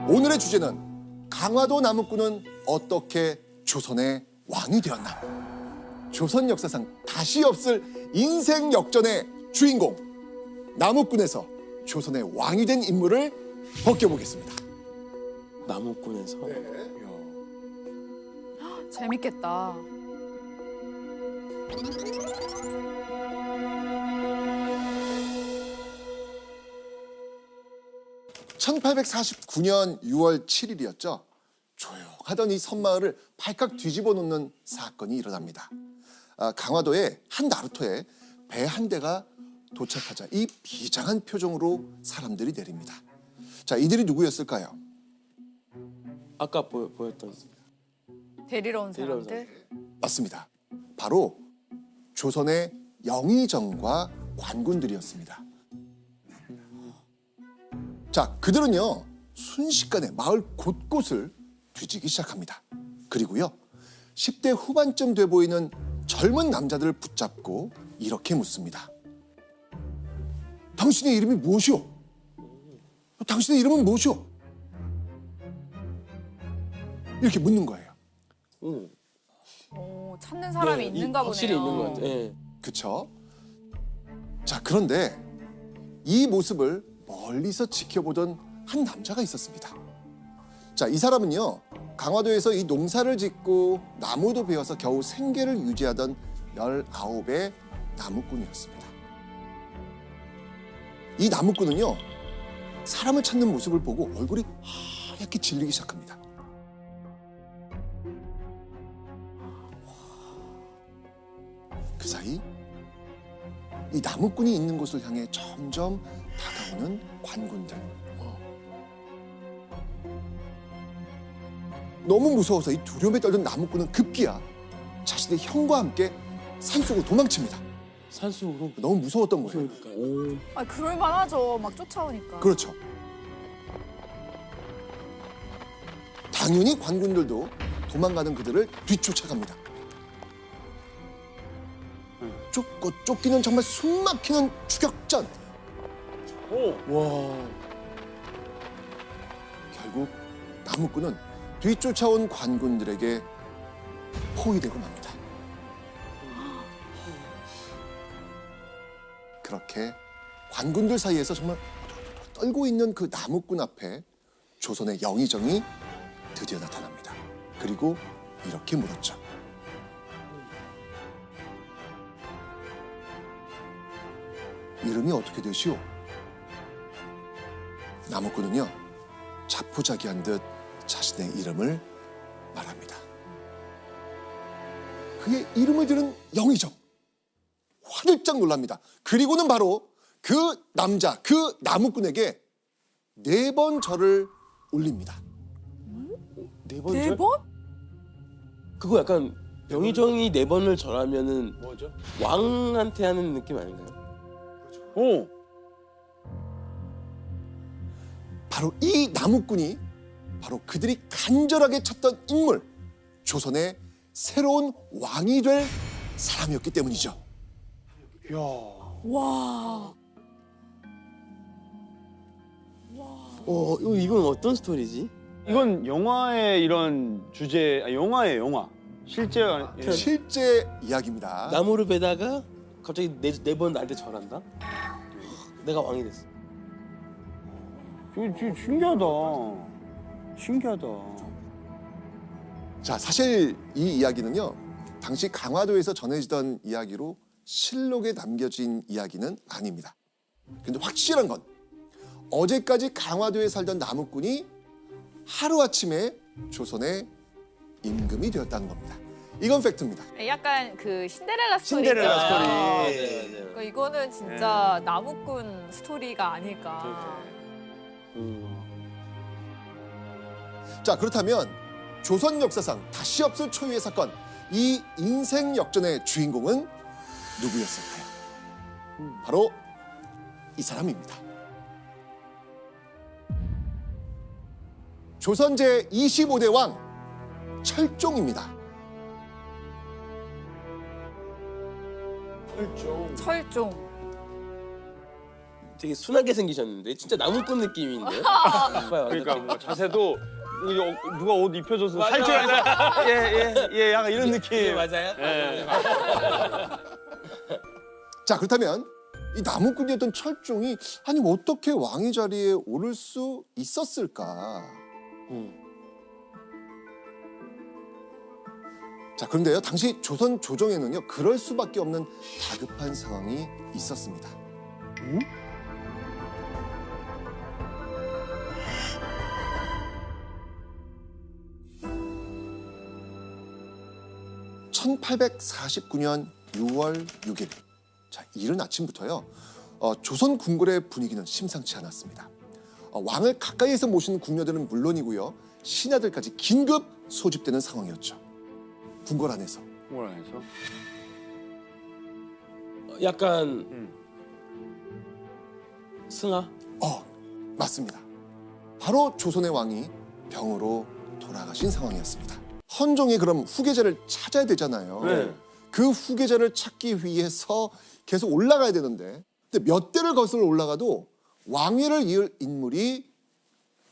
오늘의 주제는 강화도 나무꾼은 어떻게 조선의 왕이 되었나? 조선 역사상 다시 없을 인생 역전의 주인공 나무꾼에서 조선의 왕이 된 인물을 벗겨보겠습니다. 나무꾼에서. 재밌겠다. (1849년 6월 7일이었죠) 조용하던 이 섬마을을 발칵 뒤집어 놓는 사건이 일어납니다. 강화도의 한 나루터에 배 한 대가 도착하자 이 비장한 표정으로 사람들이 내립니다. 자, 이들이 누구였을까요? 아까 보였던 데리러 온 데리러 온 사람들? 맞습니다. 바로 조선의 영의정과 관군들이었습니다. 자, 그들은요 순식간에 마을 곳곳을 뒤지기 시작합니다. 그리고요 10대 후반쯤 돼 보이는 젊은 남자들을 붙잡고 이렇게 묻습니다. 당신의 이름이 무엇이오? 당신의 이름은 무엇이오? 이렇게 묻는 거예요. 오, 찾는 사람이 있는가 보네요. 확실히 있는 것 같아요. 네. 그쵸? 자, 그런데 이 모습을 멀리서 지켜보던 한 남자가 있었습니다. 자, 이 사람은요 강화도에서 이 농사를 짓고 나무도 베어서 겨우 생계를 유지하던 19의 나무꾼이었습니다. 이 나무꾼은요 사람을 찾는 모습을 보고 얼굴이 하얗게 질리기 시작합니다. 그 사이 이 나무꾼이 있는 곳을 향해 점점 다가오는 관군들. 너무 무서워서 이 두려움에 떨던 나무꾼은 급기야 자신의 형과 함께 산속으로 도망칩니다. 산속으로. 너무 무서웠던 거예요. 오. 아, 그럴 만하죠. 막 쫓아오니까. 그렇죠. 당연히 관군들도 도망가는 그들을 뒤쫓아갑니다. 쫓고 쫓기는 정말 숨막히는 추격전. 와. 결국 나무꾼은 뒤쫓아온 관군들에게 포위되고 맙니다. 그렇게 관군들 사이에서 정말 떨고 있는 그 나무꾼 앞에 조선의 영의정이 드디어 나타납니다. 그리고 이렇게 물었죠. 이름이 어떻게 되시오? 나무꾼은요 자포자기한 듯 자신의 이름을 말합니다. 그의 이름을 들은 영의정 화들짝 놀랍니다. 그리고는 바로 그 남자, 그 나무꾼에게 4번 절을 올립니다. 4번 네 절? 번? 그거 약간 영의정이 4번을 절하면은 뭐죠? 왕한테 하는 느낌 아닌가요? 오. 바로 이 나무꾼이 바로 그들이 간절하게 찾던 인물, 조선의 새로운 왕이 될 사람이었기 때문이죠. 야. 와. 이건 어떤 스토리지? 이건 영화의 이런 주제, 영화예요, 영화. 실제 실제 이야기입니다. 나무를 베다가 갑자기 4번 나한테 절한다? 내가 왕이 됐어. 신기하다. 신기하다. 자, 사실 이 이야기는요 당시 강화도에서 전해지던 이야기로 실록에 남겨진 이야기는 아닙니다. 근데 확실한 건 어제까지 강화도에 살던 나무꾼이 하루아침에 조선의 임금이 되었다는 겁니다. 이건 팩트입니다. 약간 그 신데렐라 스토리. 신데렐라 있잖아요. 스토리. 네, 맞아요. 그러니까 이거는 진짜 나무꾼 스토리가 아닐까. 자, 그렇다면 조선 역사상 다시 없을 초유의 사건, 이 인생 역전의 주인공은 누구였을까요? 바로 이 사람입니다. 조선 제25대 왕 철종입니다. 철종. 되게 순하게 생기셨는데 진짜 나무꾼 느낌인데. 오빠야, 그러니까 뭐 자세도 누가 옷 입혀줘서 맞아, 살짝 예예예 약간 이런 느낌. 예, 맞아요. 예. 자, 그렇다면 이 나무꾼이었던 철종이 아니 어떻게 왕위 자리에 오를 수 있었을까? 자, 그런데요, 당시 조선 조정에는요 그럴 수밖에 없는 다급한 상황이 있었습니다. 1849년 6월 6일, 자, 이른 아침부터요 조선 궁궐의 분위기는 심상치 않았습니다. 왕을 가까이에서 모시는 궁녀들은 물론이고요 신하들까지 긴급 소집되는 상황이었죠. 궁궐 안에서. 뭘 안해서? 약간 승하? 맞습니다. 바로 조선의 왕이 병으로 돌아가신 상황이었습니다. 헌종이 그럼 후계자를 찾아야 되잖아요. 네. 그 후계자를 찾기 위해서 계속 올라가야 되는데, 근데 몇 대를 거슬러 올라가도 왕위를 이을 인물이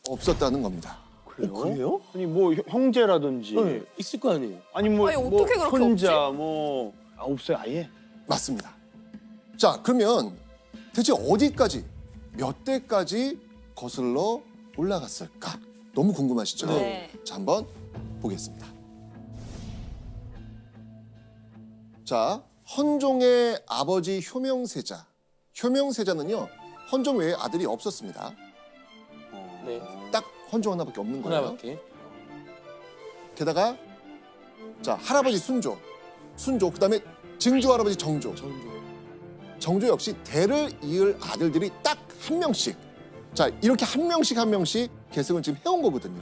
없었다는 겁니다. 그래요? 아니 뭐 형제라든지 네, 있을 거 아니에요. 아니 뭐, 아니, 어떻게 그렇게 손자 뭐 없어요 아예? 맞습니다. 자, 그러면 대체 어디까지, 몇 대까지 거슬러 올라갔을까? 너무 궁금하시죠? 네. 자, 한번 보겠습니다. 자, 헌종의 아버지 효명세자. 효명세자는요, 헌종 외에 아들이 없었습니다. 네. 딱 헌종 하나밖에 없는 거예요. 하나밖에. 게다가 자, 할아버지 순조, 그다음에 증조 할아버지 정조. 정조 역시 대를 이을 아들들이 딱 한 명씩. 자, 이렇게 한 명씩 계승을 지금 해온 거거든요.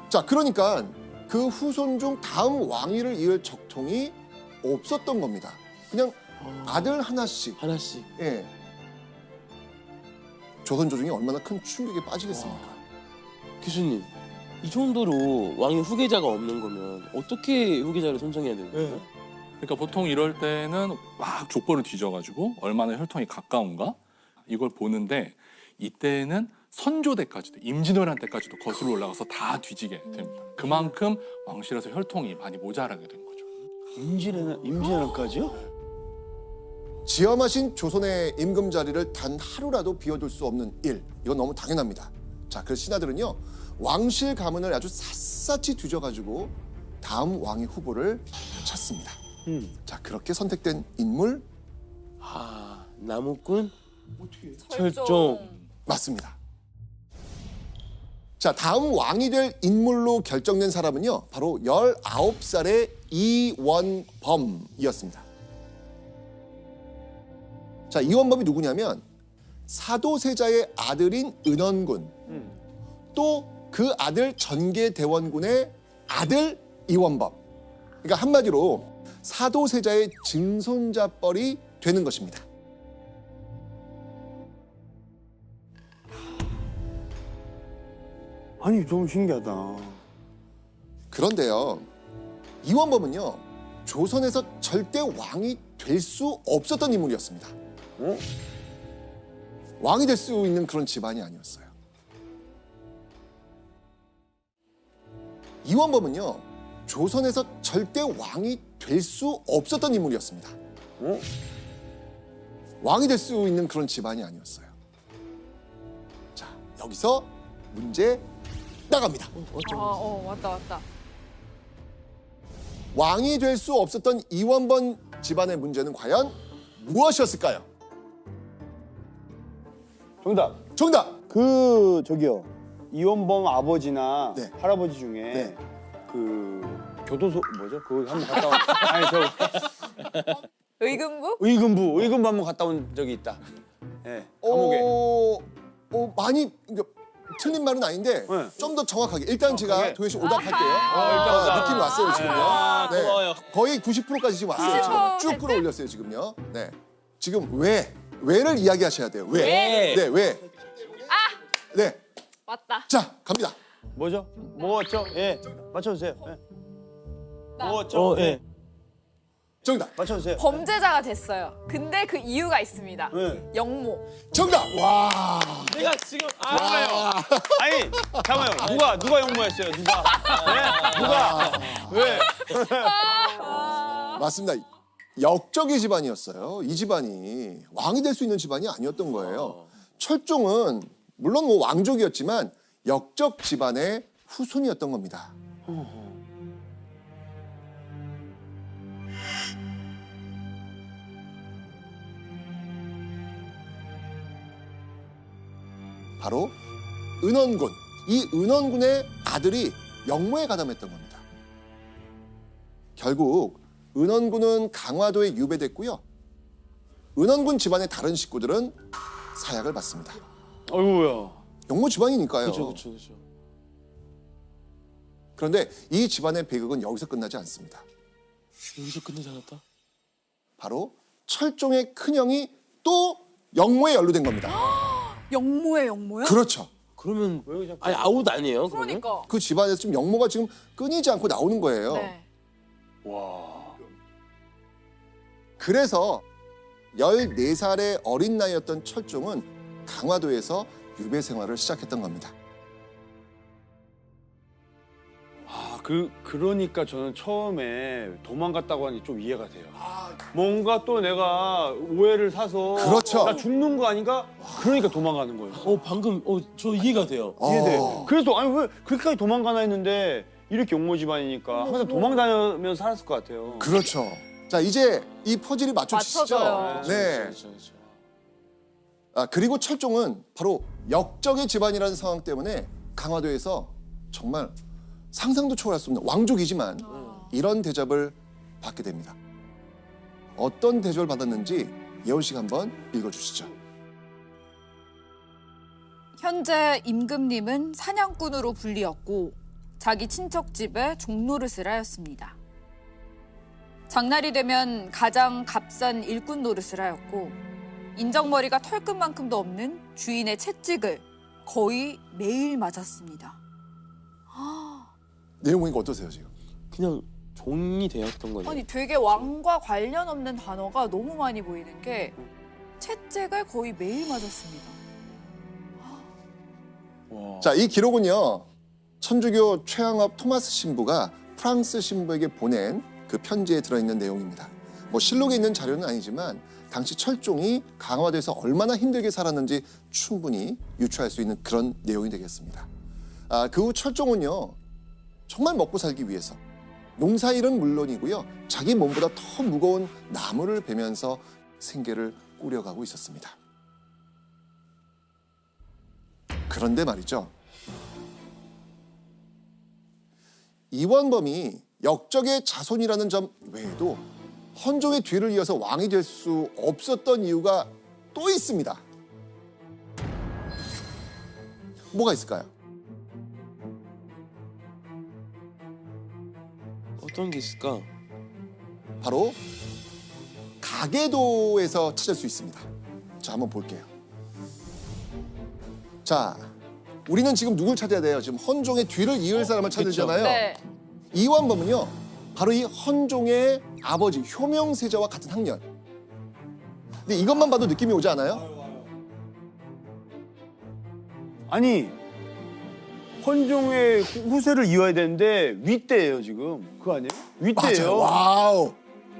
자, 그러니까 그 후손 중 다음 왕위를 이을 적통이 없었던 겁니다. 그냥 아들 하나씩. 하나씩. 예. 조선 조정이 얼마나 큰 충격에 빠지겠습니까? 교수님, 이 정도로 왕의 후계자가 없는 거면 어떻게 후계자를 선정해야 되는 거예요? 그러니까 보통 이럴 때는 막 족보를 뒤져가지고 얼마나 혈통이 가까운가 이걸 보는데 이때는 선조대까지도 임진왜란 때까지도 거슬러 올라가서 다 뒤지게 됩니다. 그만큼 왕실에서 혈통이 많이 모자라게 된 거죠. 임진왜란까지요? 지엄하신 조선의 임금 자리를 단 하루라도 비워둘 수 없는 일, 이건 너무 당연합니다. 자, 그래서 신하들은요 왕실 가문을 아주 샅샅이 뒤져가지고 다음 왕의 후보를 찾습니다. 자, 그렇게 선택된 인물 나무꾼? 철종. 맞습니다. 자, 다음 왕이 될 인물로 결정된 사람은요 바로 19살의 이원범이었습니다. 자, 이원범이 누구냐면 사도세자의 아들인 은원군, 또 그 아들 전개대원군의 아들 이원범. 그러니까 한마디로 사도세자의 증손자뻘이 되는 것입니다. 아니 너무 신기하다. 그런데요, 이원범은요 조선에서 절대 왕이 될 수 없었던 인물이었습니다. 왕이 될 수 있는 그런 집안이 아니었어요. 이원범은요 조선에서 절대 왕이 될 수 없었던 인물이었습니다. 왕이 될 수 있는 그런 집안이 아니었어요. 자, 여기서 문제 나갑니다. 왔다. 왕이 될 수 없었던 이원범 집안의 문제는 과연 무엇이었을까요? 정답. 정답! 그 저기요 이원범 아버지나 네. 할아버지 중에 네. 그 교도소 뭐죠? 그거 한번 갔다 온 아니 저 의금부? 의금부 한번 갔다 온 적이 있다. 예. 감옥에. 많이 그러니까 틀린 말은 아닌데 네. 좀 더 정확하게 일단 제가 그게? 도현 씨 오답할게요. 아하. 느낌이 왔어요 지금요. 고마워요. 거의 90%까지 지금 왔어요. 지금 90% 쭉 끌어올렸어요 지금요. 네, 지금 왜를 이야기하셔야 돼요. 왜? 왜? 네, 왜? 네, 맞다. 자 갑니다. 정답. 맞춰주세요. 범죄자가 됐어요. 근데 그 이유가 있습니다. 네. 영모. 정답. 와. 내가 지금 아니 잠깐만요. 누가 영모했어요? 누가? 네? 누가? 왜? 맞습니다. 역적의 집안이었어요. 이 집안이 왕이 될 수 있는 집안이 아니었던 거예요. 철종은 물론 뭐 왕족이었지만 역적 집안의 후손이었던 겁니다. 바로 은원군. 이 은원군의 아들이 영모에 가담했던 겁니다. 결국 은원군은 강화도에 유배됐고요. 은원군 집안의 다른 식구들은 사약을 받습니다. 어이구야. 영모 집안이니까요. 그렇죠. 그런데 이 집안의 비극은 여기서 끝나지 않습니다. 여기서 끝내지 않았다. 바로 철종의 큰형이 또 영모에 연루된 겁니다. 영모예요, 영모요? 그렇죠. 그러면 아니 아웃 아니에요? 그러면? 그러니까. 그 집안에서 지금 영모가 지금 끊이지 않고 나오는 거예요. 네. 와. 그래서 14살의 어린 나이였던 철종은 강화도에서 유배 생활을 시작했던 겁니다. 그러니까 저는 처음에 도망갔다고 하니 좀 이해가 돼요. 뭔가 또 내가 오해를 사서 그렇죠. 나 죽는 거 아닌가? 그러니까 도망가는 거예요. 방금 저 이해가 돼요. 이해돼. 그래서 아니 왜 그렇게까지 도망가나 했는데 이렇게 영모 집안이니까 항상 도망다니면서 살았을 것 같아요. 그렇죠. 자, 이제 이 퍼즐이 맞춰지시죠? 맞춰져요. 네. 그렇죠. 그리고 철종은 바로 역적의 집안이라는 상황 때문에 강화도에서 정말 상상도 초월할 수 없는 왕족이지만 이런 대접을 받게 됩니다. 어떤 대접을 받았는지 예원 씨가 한번 읽어주시죠. 현재 임금님은 사냥꾼으로 불리었고 자기 친척 집에 종노릇을 하였습니다. 장날이 되면 가장 값싼 일꾼 노릇을 하였고 인정머리가 털끝만큼도 없는 주인의 채찍을 거의 매일 맞았습니다. 내용 보니까 어떠세요 지금? 그냥 종이 되었던 거죠. 아니 되게 왕과 관련 없는 단어가 너무 많이 보이는 게 채찍을 거의 매일 맞았습니다. 와. 자, 이 기록은요. 천주교 최양업 토마스 신부가 프랑스 신부에게 보낸 그 편지에 들어있는 내용입니다. 뭐 실록에 있는 자료는 아니지만 당시 철종이 강화도에서 얼마나 힘들게 살았는지 충분히 유추할 수 있는 그런 내용이 되겠습니다. 그 후 철종은요. 정말 먹고 살기 위해서 농사일은 물론이고요. 자기 몸보다 더 무거운 나무를 베면서 생계를 꾸려가고 있었습니다. 그런데 말이죠. 이원범이 역적의 자손이라는 점 외에도 헌종의 뒤를 이어서 왕이 될 수 없었던 이유가 또 있습니다. 뭐가 있을까요? 어떤 게 있을까? 바로 가계도에서 찾을 수 있습니다. 자, 한번 볼게요. 자, 우리는 지금 누굴 찾아야 돼요? 지금 헌종의 뒤를 이을 사람을 찾으잖아요. 네. 이원범은요, 바로 이 헌종의 아버지 효명세자와 같은 학년. 근데 이것만 봐도 느낌이 오지 않아요? 아니 헌종의 후세를 이어야 되는데 윗대예요 지금. 그거 아니에요? 윗대예요. 맞아요. 와우.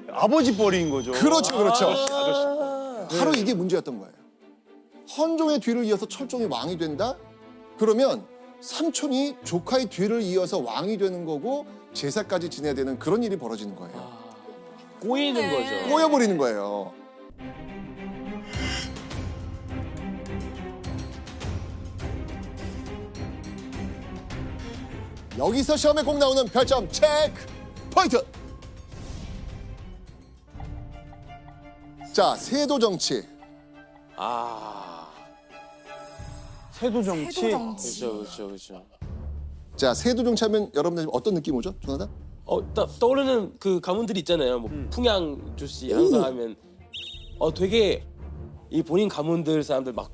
아버지 뻘인 거죠. 그렇죠, 그렇죠. 아저씨. 바로 이게 문제였던 거예요. 헌종의 뒤를 이어서 철종이 왕이 된다? 그러면 삼촌이 조카의 뒤를 이어서 왕이 되는 거고 제사까지 지내야 되는 그런 일이 벌어지는 거예요. 꼬이는 네. 거죠. 꼬여버리는 거예요. 여기서 시험에 꼭 나오는 별점 체크 포인트. 자, 세도 정치. 세도 정치. 세도 정치. 그렇죠. 자, 세도 정치 하면 여러분들 어떤 느낌 오죠? 조나단? 떠오르는 그 가문들이 있잖아요. 뭐 풍양 주씨 항상 하면 되게 이 본인 가문들 사람들 막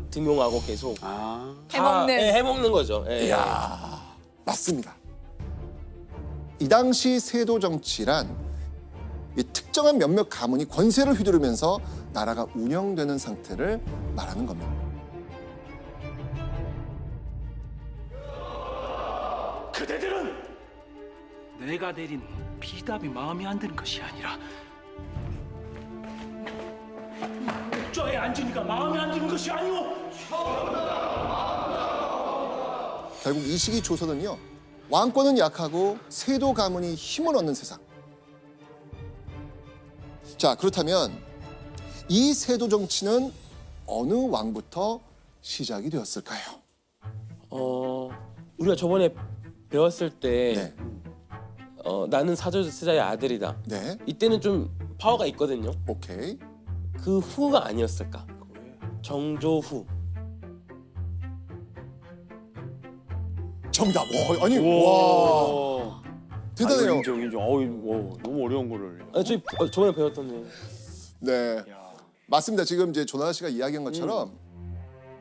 등용하고 계속 아. 해먹는. 해먹는 거죠. 예. 맞습니다. 이 당시 세도 정치란 이 특정한 몇몇 가문이 권세를 휘두르면서 나라가 운영되는 상태를 말하는 겁니다. 그대들은 내가 내린 비답이 마음에 안 드는 것이 아니라 저의 안진이가 마음에 안 드는 것이 아니오. 결국 이 시기 조선은요, 왕권은 약하고 세도 가문이 힘을 얻는 세상. 자, 그렇다면 이 세도 정치는 어느 왕부터 시작이 되었을까요? 우리가 저번에 배웠을 때 네. 나는 사조세자의 아들이다. 네. 이때는 좀 파워가 있거든요. 오케이. 그 후가 아니었을까? 정조후. 정답. 와, 아니, 와. 대단해요. 인정. 어우, 너무 어려운 거를. 저희 저번에 배웠던 네. 야. 맞습니다. 지금 이제 조나라 씨가 이야기한 것처럼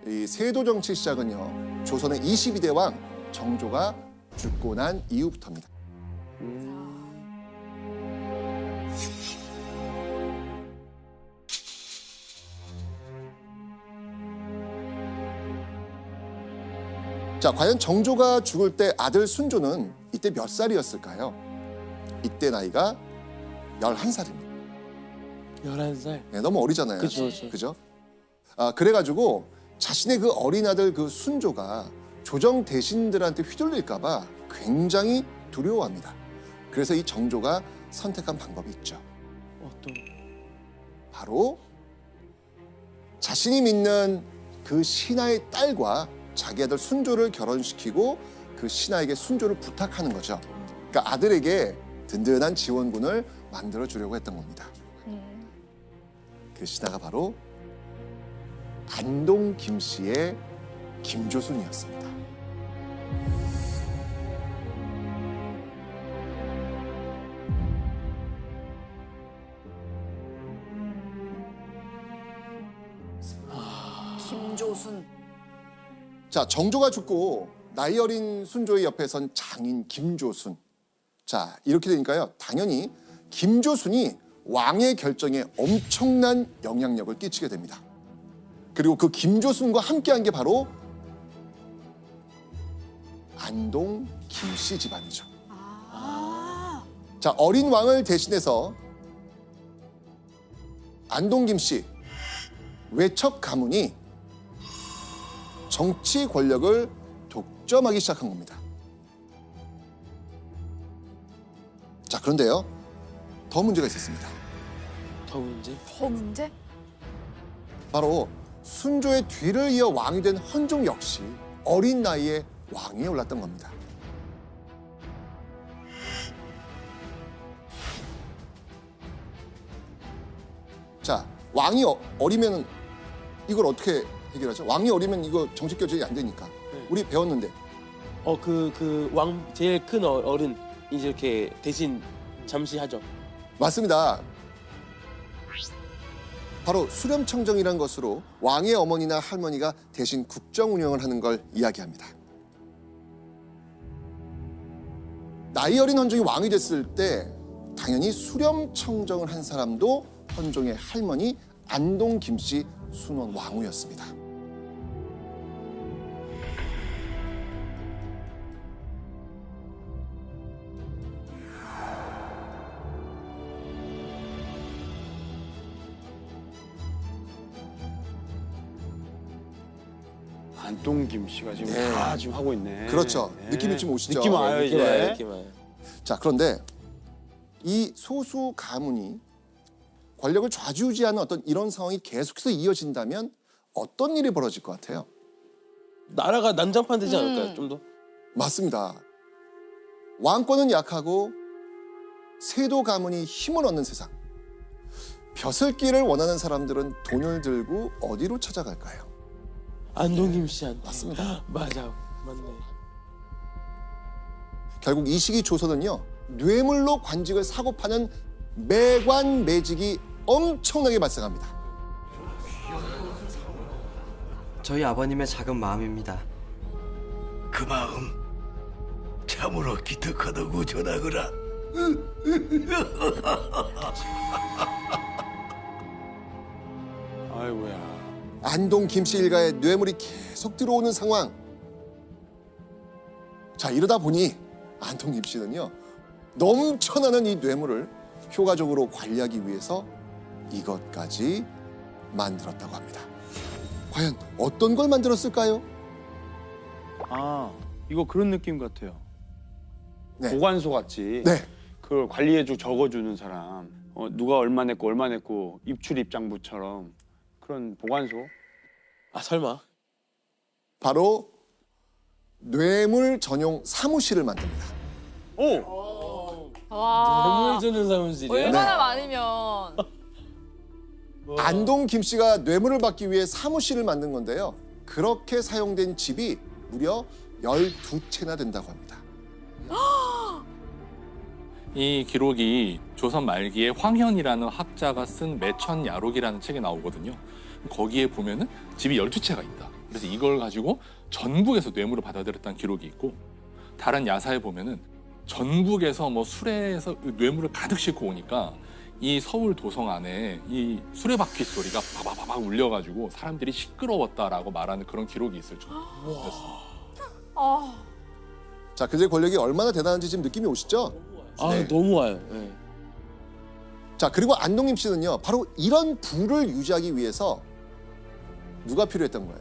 이 세도 정치 시작은요, 조선의 22대 왕 정조가 죽고 난 이후부터입니다. 자, 과연 정조가 죽을 때 아들 순조는 이때 몇 살이었을까요? 이때 나이가 11살입니다. 11살. 네, 너무 어리잖아요. 그죠. 그죠? 그래가지고 자신의 그 어린 아들 그 순조가 조정 대신들한테 휘둘릴까봐 굉장히 두려워합니다. 그래서 이 정조가 선택한 방법이 있죠. 어떤? 바로 자신이 믿는 그 신하의 딸과 자기 아들 순조를 결혼시키고 그 신하에게 순조를 부탁하는 거죠. 그러니까 아들에게 든든한 지원군을 만들어 주려고 했던 겁니다. 그 신하가 바로 안동 김씨의 김조순이었습니다. 김조순. 자, 정조가 죽고 나이 어린 순조의 옆에 선 장인 김조순. 자, 이렇게 되니까요, 당연히 김조순이 왕의 결정에 엄청난 영향력을 끼치게 됩니다. 그리고 그 김조순과 함께한 게 바로 안동 김씨 집안이죠. 자, 어린 왕을 대신해서 안동 김씨 외척 가문이 정치 권력을 독점하기 시작한 겁니다. 자, 그런데요, 더 문제가 있었습니다. 더 문제? 더 문제? 바로 순조의 뒤를 이어 왕이 된 헌종 역시 어린 나이에 왕위에 올랐던 겁니다. 자, 왕이 어리면 이걸 어떻게 해결하죠? 왕이 어리면 이거 정책 결정이 안 되니까. 우리 배웠는데. 그 왕 제일 큰 어른 이제 이렇게 대신 잠시 하죠. 맞습니다. 바로 수렴청정이라는 것으로 왕의 어머니나 할머니가 대신 국정 운영을 하는 걸 이야기합니다. 나이 어린 헌종이 왕이 됐을 때 당연히 수렴청정을 한 사람도 헌종의 할머니 안동 김씨 순원 왕후였습니다. 안동 김씨가 지금 네. 다 지금 하고 있네. 그렇죠. 느낌이 좀 오시죠? 느낌 와요, 느낌 이제. 와요, 느낌 와요. 자, 그런데 이 소수 가문이 권력을 좌지우지하는 어떤 이런 상황이 계속해서 이어진다면 어떤 일이 벌어질 것 같아요? 나라가 난장판 되지 않을까요? 좀 더? 맞습니다. 왕권은 약하고 세도 가문이 힘을 얻는 세상. 벼슬길을 원하는 사람들은 돈을 들고 어디로 찾아갈까요? 안동김 씨한테. 맞습니다. 맞아, 맞네. 결국 이 시기 조선은요, 뇌물로 관직을 사고 파는 매관 매직이 엄청나게 발생합니다. 저희 아버님의 작은 마음입니다. 그 마음 참으로 기특하다고 전하거라. 아이고야. 안동 김씨 일가에 뇌물이 계속 들어오는 상황. 자, 이러다 보니 안동 김씨는요, 넘쳐나는 이 뇌물을 효과적으로 관리하기 위해서 이것까지 만들었다고 합니다. 과연 어떤 걸 만들었을까요? 아, 이거 그런 느낌 같아요. 네. 보관소 같이. 네. 그걸 관리해주고 적어주는 사람. 누가 얼마 냈고 입출 입장부처럼 그런 보관소. 아 설마? 바로 뇌물 전용 사무실을 만듭니다. 오! 와. 뇌물 주는 사무실이야? 얼마나 많으면. 안동 김씨가 뇌물을 받기 위해 사무실을 만든 건데요. 그렇게 사용된 집이 무려 12채나 된다고 합니다. 이 기록이 조선 말기에 황현이라는 학자가 쓴 매천야록이라는 책에 나오거든요. 거기에 보면은 집이 12채가 있다. 그래서 이걸 가지고 전북에서 뇌물을 받아들였다는 기록이 있고, 다른 야사에 보면은 전북에서 뭐 수레에서 뇌물을 가득 싣고 오니까 이 서울 도성 안에 이 수레바퀴 소리가 바바바박 울려가지고 사람들이 시끄러웠다라고 말하는 그런 기록이 있을 정도였습니다. 아. 자, 그제 권력이 얼마나 대단한지 지금 느낌이 오시죠? 아 네. 너무 와요. 네. 자, 그리고 안동 김씨는요, 바로 이런 부를 유지하기 위해서 누가 필요했던 거예요?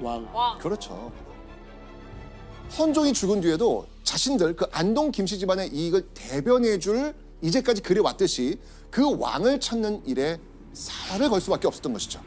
왕. 그렇죠. 헌종이 죽은 뒤에도 자신들 그 안동 김씨 집안의 이익을 대변해줄, 이제까지 그래왔듯이 그 왕을 찾는 일에 살을 걸 수밖에 없었던 것이죠.